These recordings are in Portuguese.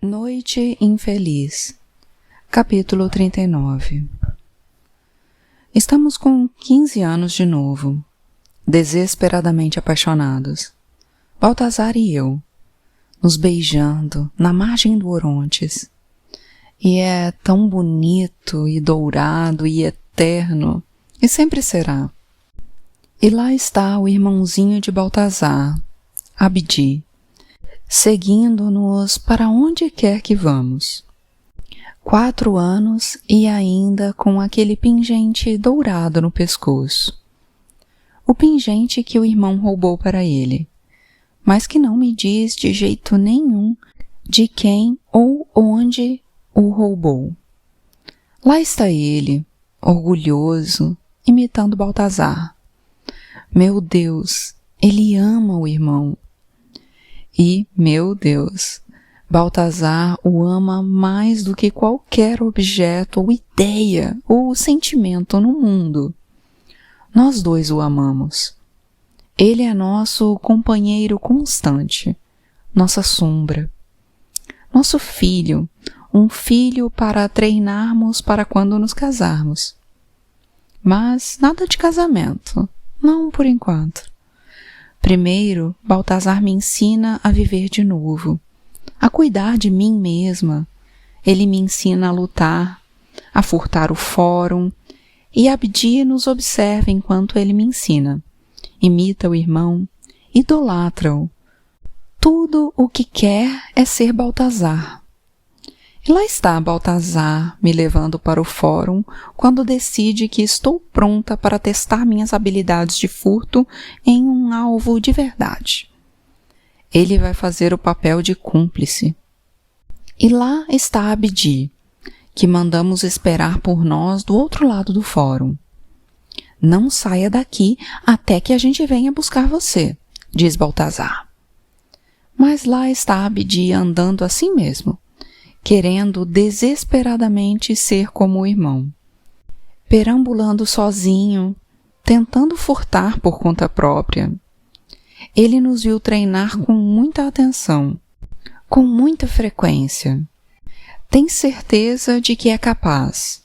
Noite Infeliz, capítulo 39. Estamos com 15 anos de novo, desesperadamente apaixonados, Baltazar e eu, nos beijando na margem do Orontes. E é tão bonito e dourado e eterno, e sempre será. E lá está o irmãozinho de Baltazar, Abdi, seguindo-nos para onde quer que vamos. 4 anos e ainda com aquele pingente dourado no pescoço. O pingente que o irmão roubou para ele, mas que não me diz de jeito nenhum de quem ou onde o roubou. Lá está ele, orgulhoso, imitando Baltazar. Meu Deus, ele ama o irmão. E, meu Deus, Baltazar o ama mais do que qualquer objeto ou ideia ou sentimento no mundo. Nós dois o amamos. Ele é nosso companheiro constante, nossa sombra. Nosso filho, um filho para treinarmos para quando nos casarmos. Mas nada de casamento, não por enquanto. Primeiro, Baltazar me ensina a viver de novo, a cuidar de mim mesma. Ele me ensina a lutar, a furtar o fórum, e Abdi nos observa enquanto ele me ensina. Imita o irmão, idolatra-o. Tudo o que quer é ser Baltazar. E lá está Baltazar me levando para o fórum quando decide que estou pronta para testar minhas habilidades de furto em um alvo de verdade. Ele vai fazer o papel de cúmplice. E lá está Abdi, que mandamos esperar por nós do outro lado do fórum. Não saia daqui até que a gente venha buscar você, diz Baltazar. Mas lá está Abdi andando assim mesmo, querendo desesperadamente ser como o irmão. Perambulando sozinho, tentando furtar por conta própria. Ele nos viu treinar com muita atenção, com muita frequência. Tem certeza de que é capaz,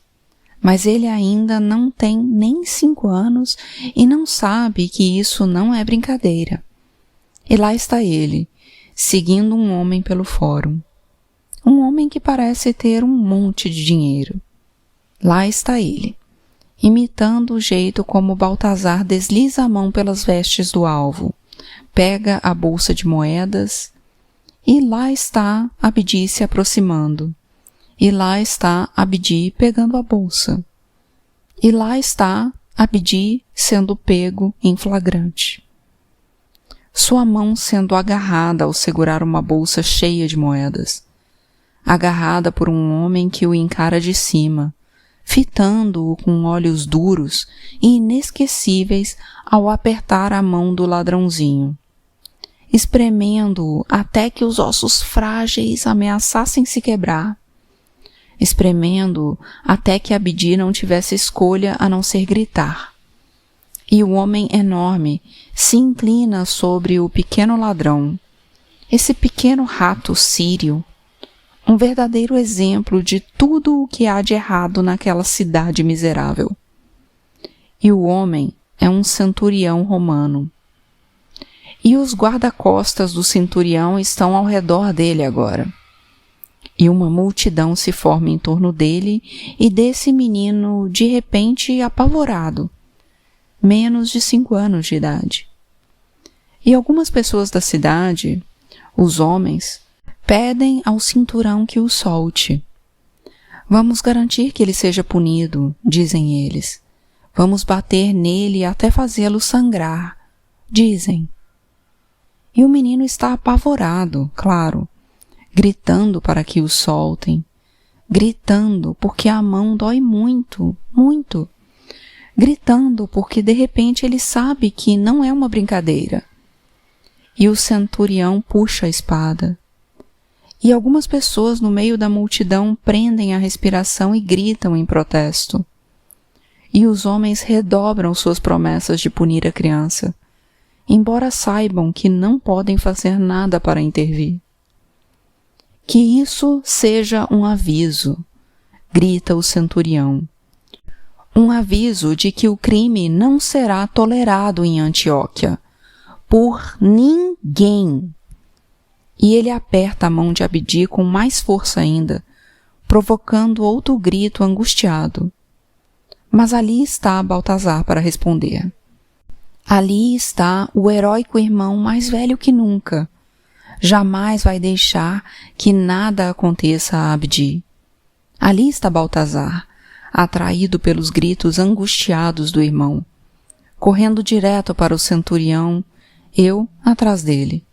mas ele ainda não tem nem 5 anos e não sabe que isso não é brincadeira. E lá está ele, seguindo um homem pelo fórum. Um homem que parece ter um monte de dinheiro. Lá está ele, imitando o jeito como Baltazar desliza a mão pelas vestes do alvo, pega a bolsa de moedas, e lá está Abdi se aproximando, e lá está Abdi pegando a bolsa, e lá está Abdi sendo pego em flagrante. Sua mão sendo agarrada ao segurar uma bolsa cheia de moedas, agarrada por um homem que o encara de cima, fitando-o com olhos duros e inesquecíveis ao apertar a mão do ladrãozinho, espremendo-o até que os ossos frágeis ameaçassem se quebrar, espremendo-o até que Abdi não tivesse escolha a não ser gritar. E o homem enorme se inclina sobre o pequeno ladrão, esse pequeno rato sírio, um verdadeiro exemplo de tudo o que há de errado naquela cidade miserável. E o homem é um centurião romano. E os guarda-costas do centurião estão ao redor dele agora. E uma multidão se forma em torno dele e desse menino de repente apavorado, menos de 5 anos de idade. E algumas pessoas da cidade, os homens, pedem ao cinturão que o solte. Vamos garantir que ele seja punido, dizem eles. Vamos bater nele até fazê-lo sangrar, dizem. E o menino está apavorado, claro, gritando para que o soltem, gritando porque a mão dói muito, muito, gritando porque de repente ele sabe que não é uma brincadeira. E o centurião puxa a espada. E algumas pessoas no meio da multidão prendem a respiração e gritam em protesto. E os homens redobram suas promessas de punir a criança, embora saibam que não podem fazer nada para intervir. Que isso seja um aviso, grita o centurião. Um aviso de que o crime não será tolerado em Antioquia, por ninguém. E ele aperta a mão de Abdi com mais força ainda, provocando outro grito angustiado. Mas ali está Baltazar para responder. Ali está o heróico irmão mais velho que nunca. Jamais vai deixar que nada aconteça a Abdi. Ali está Baltazar, atraído pelos gritos angustiados do irmão, correndo direto para o centurião, eu atrás dele.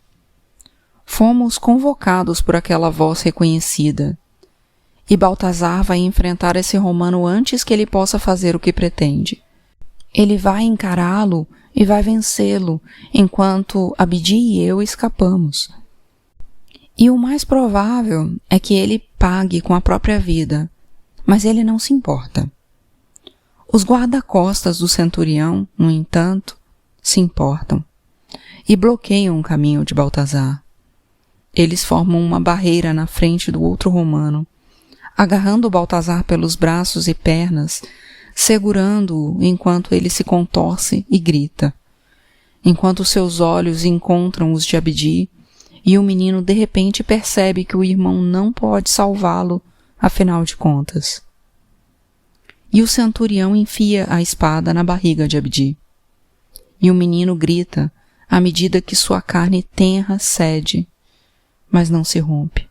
Fomos convocados por aquela voz reconhecida, e Baltazar vai enfrentar esse romano antes que ele possa fazer o que pretende. Ele vai encará-lo e vai vencê-lo, enquanto Abdi e eu escapamos. E o mais provável é que ele pague com a própria vida, mas ele não se importa. Os guarda-costas do centurião, no entanto, se importam e bloqueiam o caminho de Baltazar. Eles formam uma barreira na frente do outro romano, agarrando Baltazar pelos braços e pernas, segurando-o enquanto ele se contorce e grita, enquanto seus olhos encontram os de Abdi, e o menino de repente percebe que o irmão não pode salvá-lo, afinal de contas. E o centurião enfia a espada na barriga de Abdi. E o menino grita à medida que sua carne tenra cede, mas não se rompe.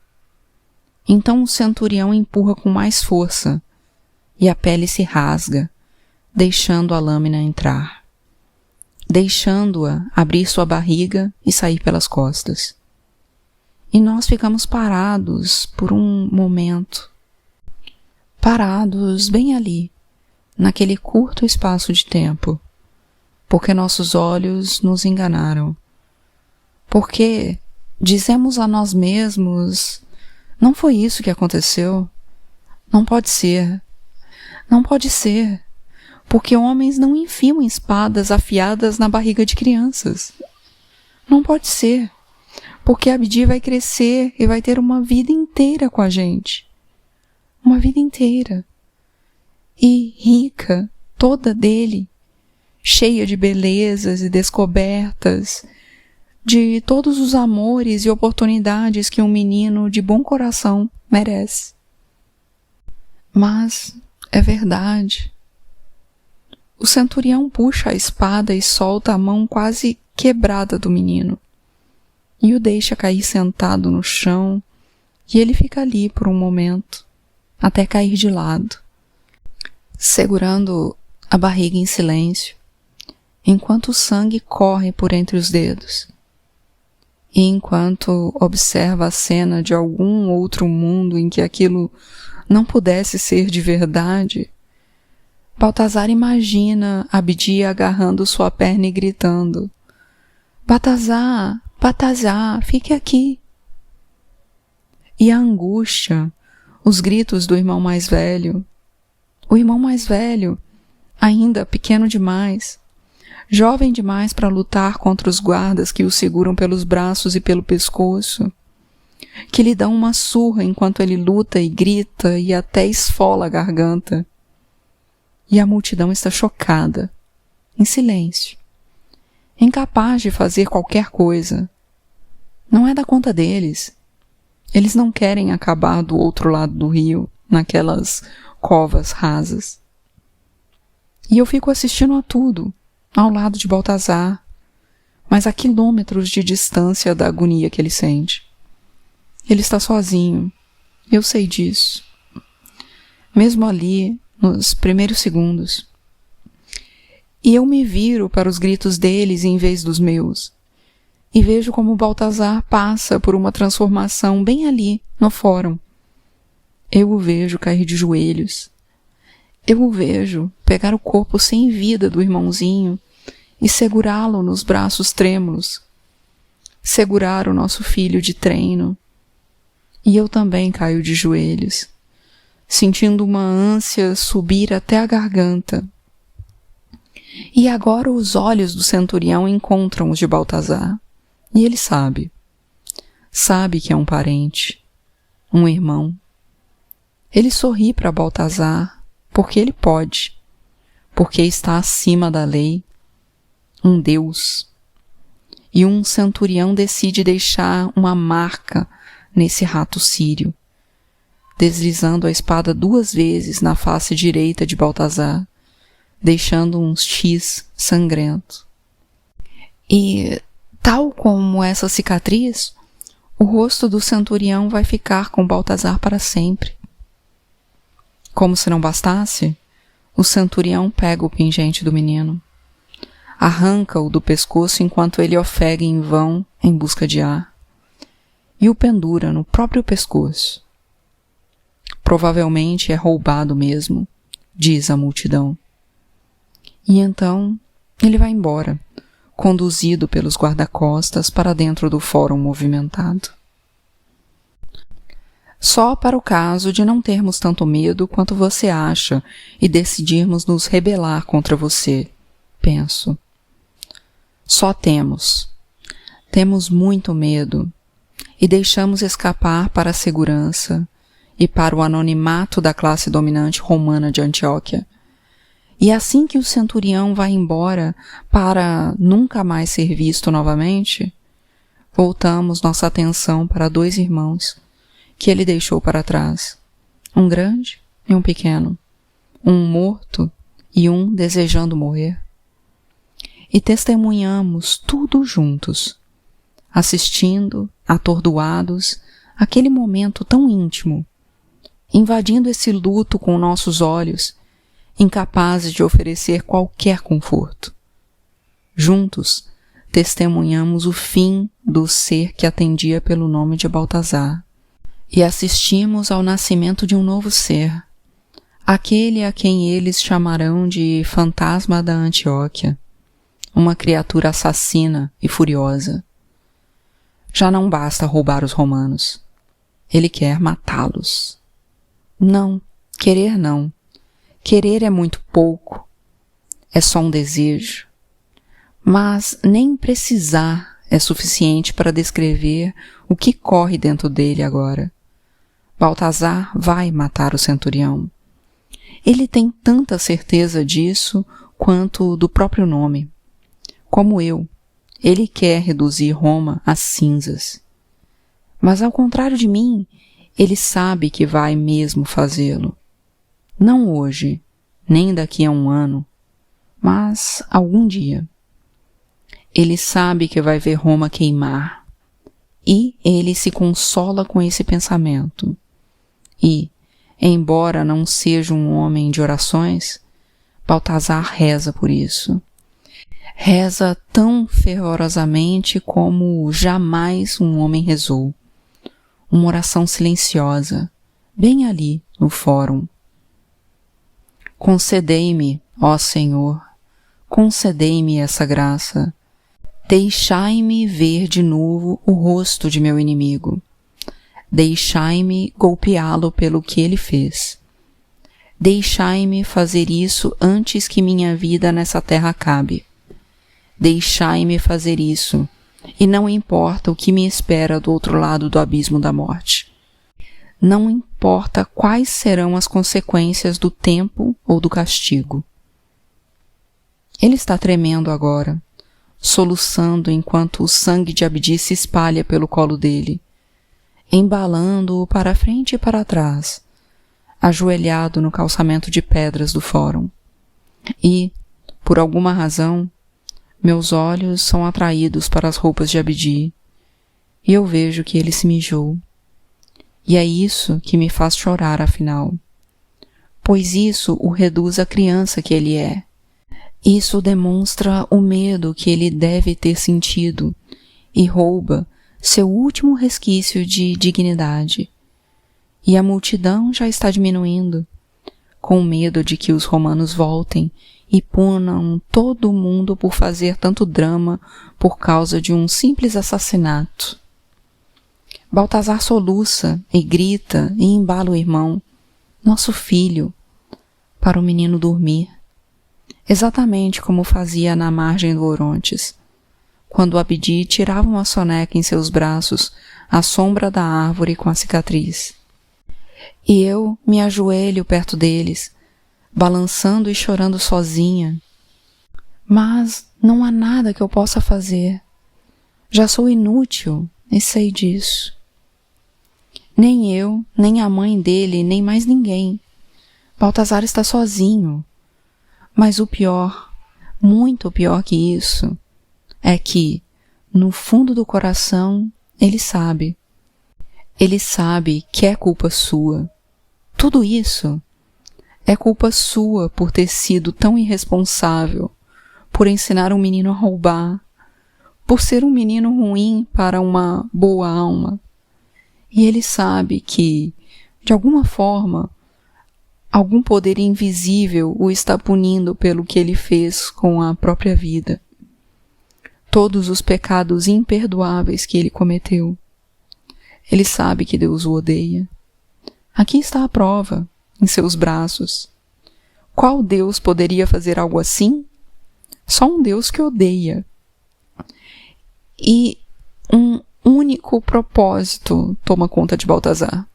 Então o centurião empurra com mais força, e a pele se rasga, deixando a lâmina entrar, deixando-a abrir sua barriga e sair pelas costas. E nós ficamos parados por um momento, parados bem ali, naquele curto espaço de tempo, porque nossos olhos nos enganaram, porque dizemos a nós mesmos, não foi isso que aconteceu, não pode ser, porque homens não enfiam espadas afiadas na barriga de crianças, não pode ser, porque Abdi vai crescer e vai ter uma vida inteira com a gente. Uma vida inteira. E rica, toda dele, cheia de belezas e descobertas, de todos os amores e oportunidades que um menino de bom coração merece. Mas é verdade. O centurião puxa a espada e solta a mão quase quebrada do menino, e o deixa cair sentado no chão, e ele fica ali por um momento, até cair de lado, segurando a barriga em silêncio, enquanto o sangue corre por entre os dedos, e enquanto observa a cena de algum outro mundo em que aquilo não pudesse ser de verdade, Baltazar imagina Abdi agarrando sua perna e gritando: Baltazar, Baltazar, fique aqui. E a angústia, os gritos do irmão mais velho. O irmão mais velho, ainda pequeno demais, jovem demais para lutar contra os guardas que o seguram pelos braços e pelo pescoço, que lhe dão uma surra enquanto ele luta e grita e até esfola a garganta. E a multidão está chocada, em silêncio, incapaz de fazer qualquer coisa. Não é da conta deles. Eles não querem acabar do outro lado do rio, naquelas covas rasas. E eu fico assistindo a tudo, ao lado de Baltazar, mas a quilômetros de distância da agonia que ele sente. Ele está sozinho, eu sei disso. Mesmo ali, nos primeiros segundos. E eu me viro para os gritos deles em vez dos meus, e vejo como Baltazar passa por uma transformação bem ali, no fórum. Eu o vejo cair de joelhos. Eu o vejo pegar o corpo sem vida do irmãozinho e segurá-lo nos braços trêmulos, segurar o nosso filho de treino. E eu também caio de joelhos, sentindo uma ânsia subir até a garganta. E agora os olhos do centurião encontram os de Baltazar, e ele sabe que é um parente, um irmão. Ele sorri para Baltazar, porque ele pode, porque está acima da lei, um Deus. E um centurião decide deixar uma marca nesse rato sírio, deslizando a espada 2 vezes na face direita de Baltazar, deixando um X sangrento. E, tal como essa cicatriz, o rosto do centurião vai ficar com Baltazar para sempre. Como se não bastasse, o centurião pega o pingente do menino, arranca-o do pescoço enquanto ele ofega em vão em busca de ar, e o pendura no próprio pescoço. Provavelmente é roubado mesmo, diz a multidão. E então ele vai embora, conduzido pelos guarda-costas para dentro do fórum movimentado. Só para o caso de não termos tanto medo quanto você acha e decidirmos nos rebelar contra você, penso. Só temos muito medo e deixamos escapar para a segurança e para o anonimato da classe dominante romana de Antioquia. E assim que o centurião vai embora para nunca mais ser visto novamente, voltamos nossa atenção para 2 irmãos que ele deixou para trás, um grande e um pequeno, um morto e um desejando morrer. E testemunhamos tudo juntos, assistindo, atordoados, aquele momento tão íntimo, invadindo esse luto com nossos olhos, incapazes de oferecer qualquer conforto. Juntos, testemunhamos o fim do ser que atendia pelo nome de Baltazar, e assistimos ao nascimento de um novo ser, aquele a quem eles chamarão de fantasma da Antioquia, uma criatura assassina e furiosa. Já não basta roubar os romanos. Ele quer matá-los. Não, querer não. Querer é muito pouco. É só um desejo. Mas nem precisar é suficiente para descrever o que corre dentro dele agora. Baltazar vai matar o centurião. Ele tem tanta certeza disso quanto do próprio nome. Como eu, ele quer reduzir Roma a cinzas. Mas ao contrário de mim, ele sabe que vai mesmo fazê-lo. Não hoje, nem daqui a 1 ano, mas algum dia. Ele sabe que vai ver Roma queimar, e ele se consola com esse pensamento. E, embora não seja um homem de orações, Baltazar reza por isso. Reza tão fervorosamente como jamais um homem rezou. Uma oração silenciosa, bem ali no fórum. Concedei-me, ó Senhor, concedei-me essa graça. Deixai-me ver de novo o rosto de meu inimigo. Deixai-me golpeá-lo pelo que ele fez. Deixai-me fazer isso antes que minha vida nessa terra acabe. Deixai-me fazer isso, e não importa o que me espera do outro lado do abismo da morte. Não importa quais serão as consequências do tempo ou do castigo. Ele está tremendo agora, soluçando enquanto o sangue de Abdi se espalha pelo colo dele, embalando-o para frente e para trás, ajoelhado no calçamento de pedras do fórum. E, por alguma razão, meus olhos são atraídos para as roupas de Abdi, e eu vejo que ele se mijou. E é isso que me faz chorar, afinal. Pois isso o reduz à criança que ele é. Isso demonstra o medo que ele deve ter sentido e rouba seu último resquício de dignidade. E a multidão já está diminuindo, com medo de que os romanos voltem e punam todo mundo por fazer tanto drama por causa de um simples assassinato. Baltazar soluça e grita e embala o irmão, nosso filho, para o menino dormir, exatamente como fazia na margem do Orontes, quando Abdi tirava uma soneca em seus braços à sombra da árvore com a cicatriz. E eu me ajoelho perto deles, balançando e chorando sozinha. Mas não há nada que eu possa fazer. Já sou inútil e sei disso. Nem eu, nem a mãe dele, nem mais ninguém. Baltazar está sozinho. Mas o pior, muito pior que isso, é que, no fundo do coração, ele sabe. Ele sabe que é culpa sua. Tudo isso é culpa sua por ter sido tão irresponsável, por ensinar um menino a roubar, por ser um menino ruim para uma boa alma. E ele sabe que, de alguma forma, algum poder invisível o está punindo pelo que ele fez com a própria vida. Todos os pecados imperdoáveis que ele cometeu. Ele sabe que Deus o odeia. Aqui está a prova, em seus braços. Qual Deus poderia fazer algo assim? Só um Deus que odeia. E um único propósito toma conta de Baltazar.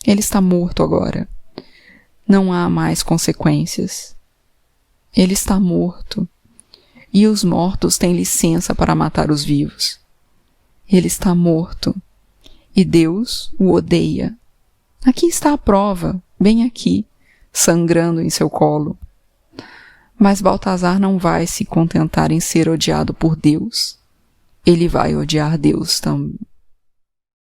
Ele está morto agora. Não há mais consequências. Ele está morto. E os mortos têm licença para matar os vivos. Ele está morto. E Deus o odeia. Aqui está a prova, bem aqui, sangrando em seu colo. Mas Baltazar não vai se contentar em ser odiado por Deus. Ele vai odiar Deus também.